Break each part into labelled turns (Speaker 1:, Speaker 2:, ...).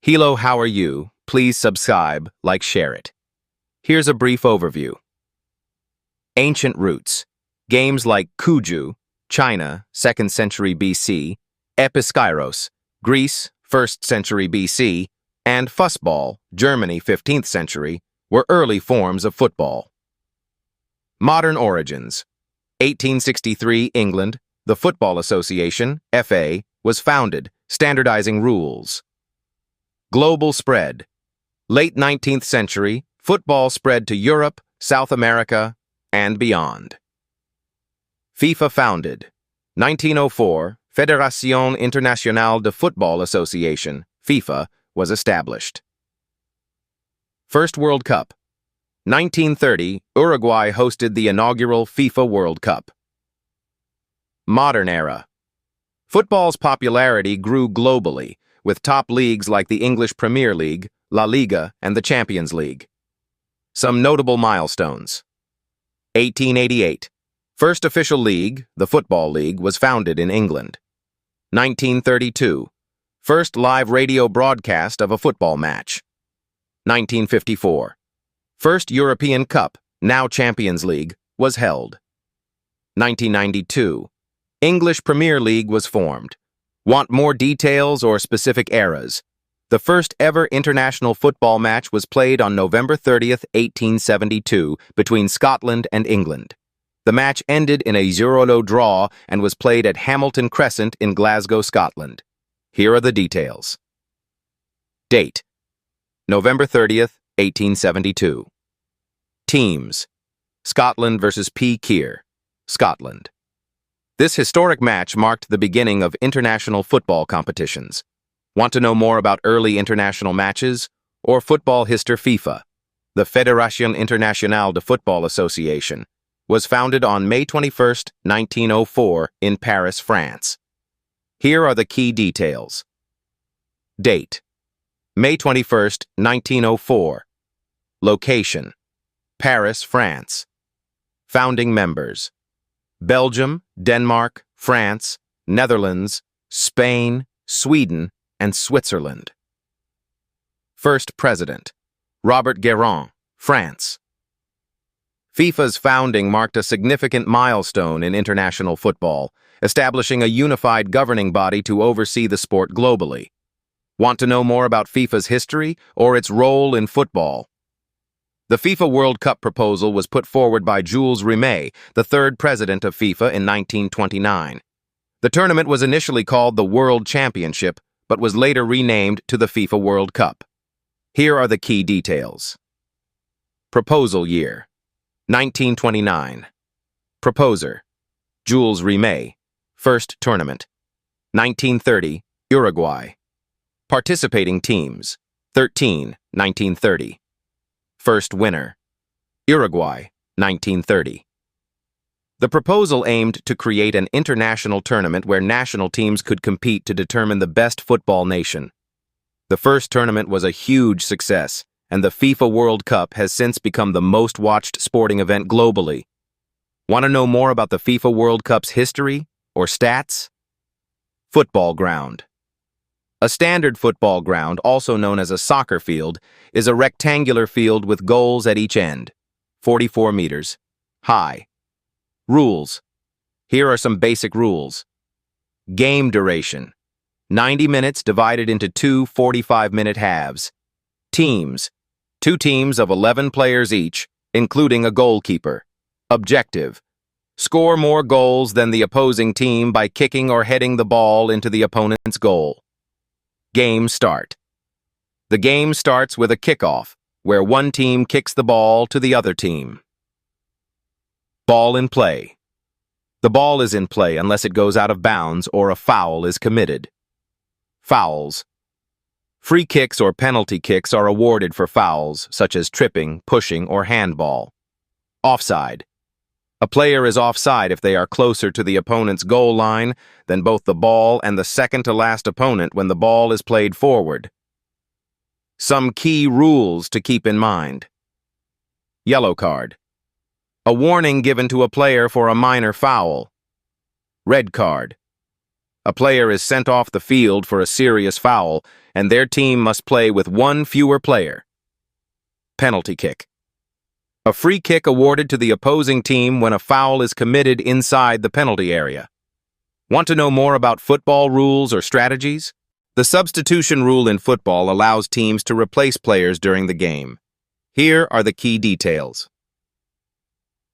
Speaker 1: Hello, how are you? Please subscribe, like, share it. Here's a brief overview. Ancient roots. Games like Kuju, China, 2nd century BC, Episkairos, Greece, 1st century BC, and fussball, Germany, 15th century, were early forms of football. Modern origins. 1863 England, the Football Association, FA, was founded, standardizing rules. Global spread. Late 19th century, football spread to Europe, South America, and beyond. FIFA founded. 1904, Fédération Internationale de Football Association, FIFA, was established. First World Cup. 1930, Uruguay hosted the inaugural FIFA World Cup. Modern era. Football's popularity grew globally, with top leagues like the English Premier League, La Liga, and the Champions League. Some notable milestones. 1888. First official league, the Football League, was founded in England. 1932. First live radio broadcast of a football match. 1954. First European Cup, now Champions League, was held. 1992. English Premier League was formed. Want more details or specific eras? The first ever international football match was played on November 30th, 1872, between Scotland and England. The match ended in a 0-0 draw and was played at Hamilton Crescent in Glasgow, Scotland. Here are the details. Date: November 30th, 1872. Teams: Scotland versus P. Keir, Scotland. This historic match marked the beginning of international football competitions. Want to know more about early international matches or football history? FIFA, the Fédération Internationale de Football Association, was founded on May 21, 1904 in Paris, France. Here are the key details. Date: May 21, 1904. Location: Paris, France. Founding members: Belgium, Denmark, France, Netherlands, Spain, Sweden, and Switzerland. First president: Robert Guérin, France. FIFA's founding marked a significant milestone in international football, establishing a unified governing body to oversee the sport globally. Want to know more about FIFA's history or its role in football? The FIFA World Cup proposal was put forward by Jules Rimet, the third president of FIFA, in 1929. The tournament was initially called the World Championship, but was later renamed to the FIFA World Cup. Here are the key details. Proposal year: 1929. Proposer: Jules Rimet. First tournament: 1930, Uruguay. Participating teams: 13, 1930. First winner: Uruguay, 1930. The proposal aimed to create an international tournament where national teams could compete to determine the best football nation. The first tournament was a huge success, and the FIFA World Cup has since become the most watched sporting event globally. Want to know more about the FIFA World Cup's history or stats? Football ground. A standard football ground, also known as a soccer field, is a rectangular field with goals at each end, 44 meters high. Rules. Here are some basic rules. Game duration: 90 minutes divided into two 45-minute halves. Teams: 2 teams of 11 players each, including a goalkeeper. Objective: score more goals than the opposing team by kicking or heading the ball into the opponent's goal. Game start. The game starts with a kickoff, where one team kicks the ball to the other team. Ball in play. The ball is in play unless it goes out of bounds or a foul is committed. Fouls. Free kicks or penalty kicks are awarded for fouls, such as tripping, pushing, or handball. Offside. A player is offside if they are closer to the opponent's goal line than both the ball and the second-to-last opponent when the ball is played forward. Some key rules to keep in mind. Yellow card. A warning given to a player for a minor foul. Red card. A player is sent off the field for a serious foul and their team must play with one fewer player. Penalty kick. A free kick awarded to the opposing team when a foul is committed inside the penalty area. Want to know more about football rules or strategies? The substitution rule in football allows teams to replace players during the game. Here are the key details.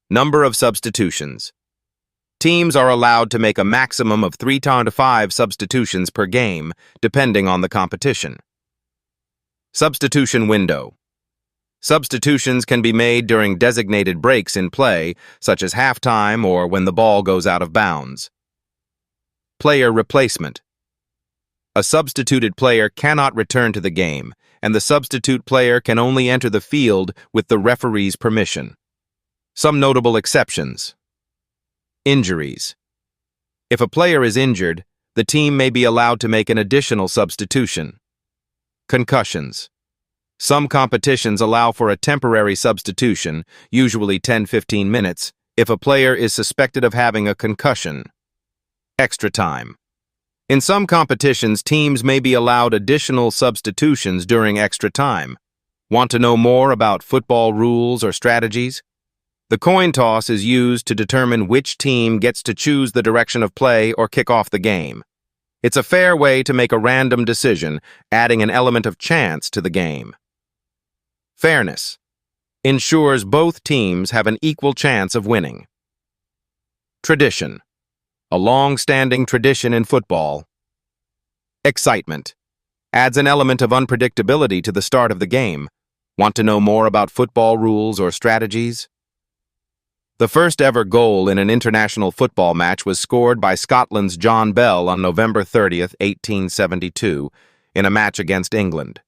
Speaker 1: Number of substitutions. Teams are allowed to make a maximum of 3 to 5 substitutions per game, depending on the competition. Substitution window. Substitutions can be made during designated breaks in play, such as halftime or when the ball goes out of bounds. Player replacement. A substituted player cannot return to the game, and the substitute player can only enter the field with the referee's permission. Some notable exceptions. Injuries. If a player is injured, the team may be allowed to make an additional substitution. Concussions. Some competitions allow for a temporary substitution, usually 10-15 minutes, if a player is suspected of having a concussion. Extra time. In some competitions, teams may be allowed additional substitutions during extra time. Want to know more about football rules or strategies? The coin toss is used to determine which team gets to choose the direction of play or kick off the game. It's a fair way to make a random decision, adding an element of chance to the game. Fairness ensures both teams have an equal chance of winning. Tradition. A long-standing tradition in football. Excitement adds an element of unpredictability to the start of the game. Want to know more about football rules or strategies? The first ever goal in an international football match was scored by Scotland's John Bell on November 30th, 1872, in a match against England.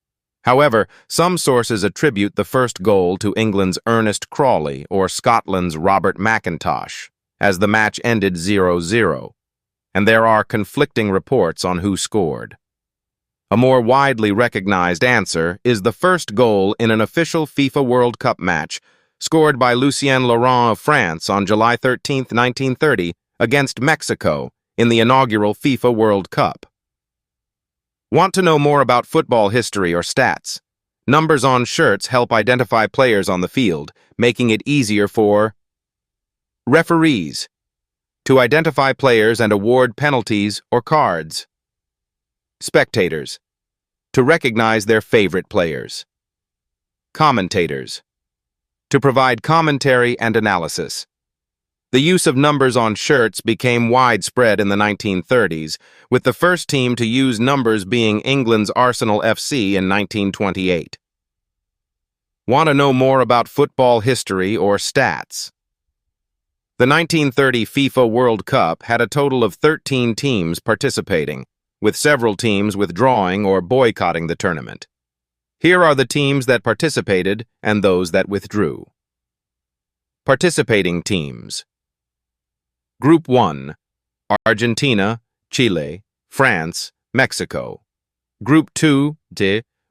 Speaker 1: However, some sources attribute the first goal to England's Ernest Crawley or Scotland's Robert McIntosh, as the match ended 0-0, and there are conflicting reports on who scored. A more widely recognized answer is the first goal in an official FIFA World Cup match, scored by Lucien Laurent of France on July 13, 1930, against Mexico in the inaugural FIFA World Cup. Want to know more about football history or stats? Numbers on shirts help identify players on the field, making it easier for referees to identify players and award penalties or cards. Spectators to recognize their favorite players. Commentators to provide commentary and analysis. The use of numbers on shirts became widespread in the 1930s, with the first team to use numbers being England's Arsenal FC in 1928. Want to know more about football history or stats? The 1930 FIFA World Cup had a total of 13 teams participating, with several teams withdrawing or boycotting the tournament. Here are the teams that participated and those that withdrew. Participating teams. Group 1, Argentina, Chile, France, Mexico. Group 2,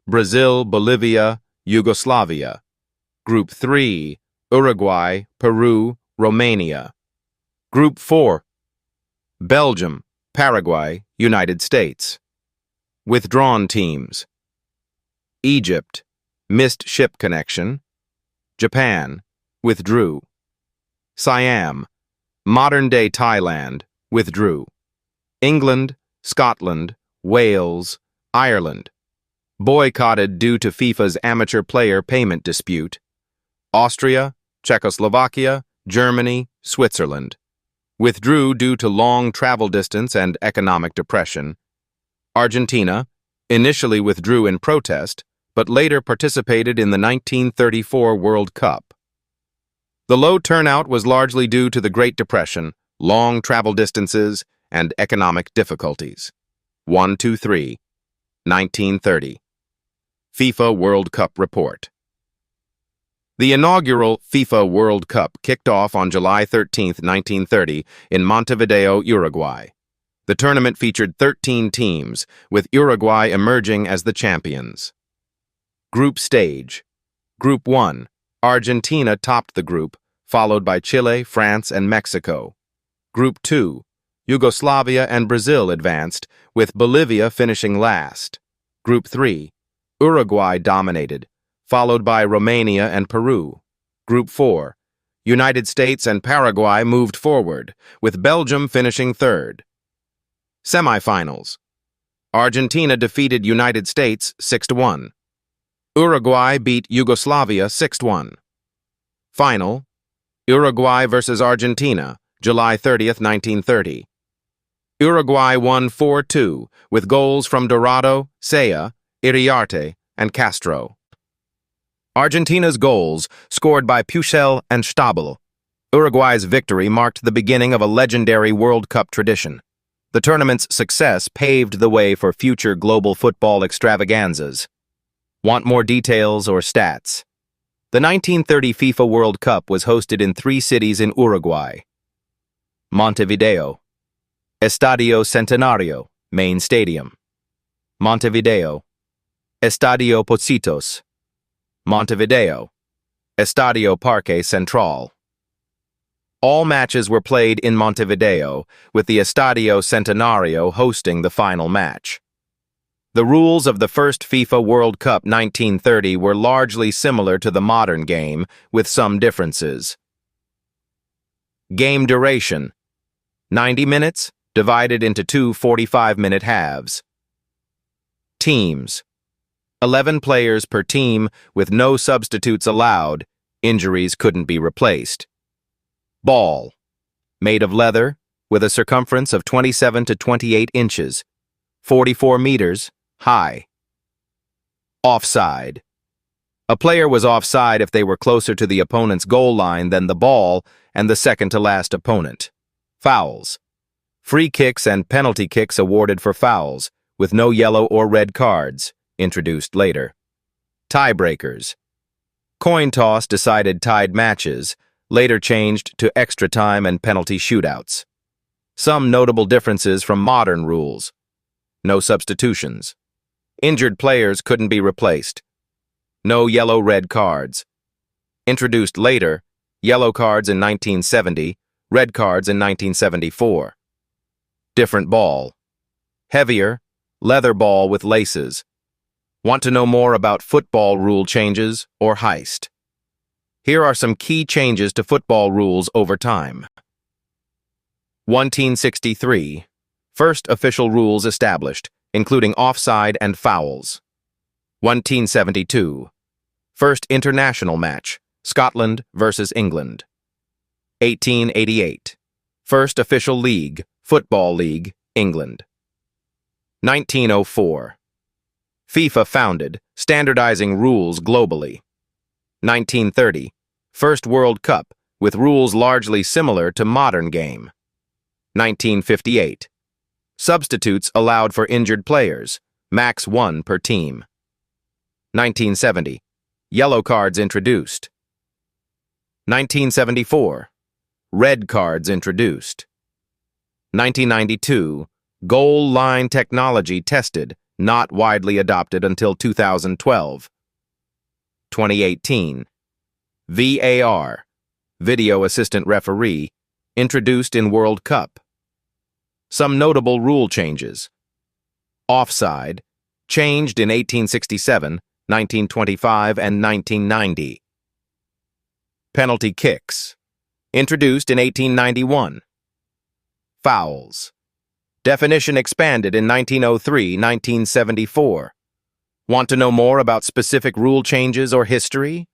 Speaker 1: Brazil, Bolivia, Yugoslavia. Group 3, Uruguay, Peru, Romania. Group 4, Belgium, Paraguay, United States. Withdrawn teams. Egypt, missed ship connection. Japan, withdrew. Siam, modern-day Thailand, withdrew. England, Scotland, Wales, Ireland, boycotted due to FIFA's amateur player payment dispute. Austria, Czechoslovakia, Germany, Switzerland, withdrew due to long travel distance and economic depression. Argentina, initially withdrew in protest, but later participated in the 1934 World Cup. The low turnout was largely due to the Great Depression, long travel distances, and economic difficulties. 1-2-3, 1930. FIFA World Cup Report. The inaugural FIFA World Cup kicked off on July 13, 1930, in Montevideo, Uruguay. The tournament featured 13 teams, with Uruguay emerging as the champions. Group stage. Group 1. Argentina topped the group, followed by Chile, France, and Mexico. Group 2. Yugoslavia and Brazil advanced, with Bolivia finishing last. Group 3. Uruguay dominated, followed by Romania and Peru. Group 4. United States and Paraguay moved forward, with Belgium finishing third. Semifinals. Argentina defeated United States 6-1. Uruguay beat Yugoslavia 6-1. Final. Uruguay versus Argentina, July 30th, 1930. Uruguay won 4-2, with goals from Dorado, Saya, Iriarte, and Castro. Argentina's goals, scored by Pucel and Stabile. Uruguay's victory marked the beginning of a legendary World Cup tradition. The tournament's success paved the way for future global football extravaganzas. Want more details or stats? The 1930 FIFA World Cup was hosted in 3 cities in Uruguay. Montevideo. Estadio Centenario, main stadium. Montevideo. Estadio Pocitos. Montevideo. Estadio Parque Central. All matches were played in Montevideo, with the Estadio Centenario hosting the final match. The rules of the first FIFA World Cup 1930 were largely similar to the modern game, with some differences. Game duration: 90 minutes, divided into 2 45-minute halves. Teams: 11 players per team, with no substitutes allowed. Injuries couldn't be replaced. Ball: made of leather, with a circumference of 27 to 28 inches, 44 meters, high. Offside: a player was offside if they were closer to the opponent's goal line than the ball and the second-to-last opponent. Fouls: free kicks and penalty kicks awarded for fouls, with no yellow or red cards, introduced later. Tiebreakers: coin toss decided tied matches, later changed to extra time and penalty shootouts. Some notable differences from modern rules: no substitutions. Injured players couldn't be replaced. No yellow-red cards. Introduced later: yellow cards in 1970, red cards in 1974. Different ball: heavier, leather ball with laces. Want to know more about football rule changes or heist? Here are some key changes to football rules over time. 1963. First official rules established, including offside and fouls. 1972. First international match, Scotland versus England. 1888. First official league, Football League, England. 1904. FIFA founded, standardizing rules globally. 1930. First World Cup, with rules largely similar to modern game. 1958. Substitutes allowed for injured players, max 1 per team. 1970. Yellow cards introduced. 1974. Red cards introduced. 1992. Goal line technology tested, not widely adopted until 2012. 2018. VAR, Video Assistant Referee, introduced in World Cup. Some notable rule changes. Offside, changed in 1867, 1925, and 1990. Penalty kicks, introduced in 1891. Fouls, definition expanded in 1903-1974. Want to know more about specific rule changes or history?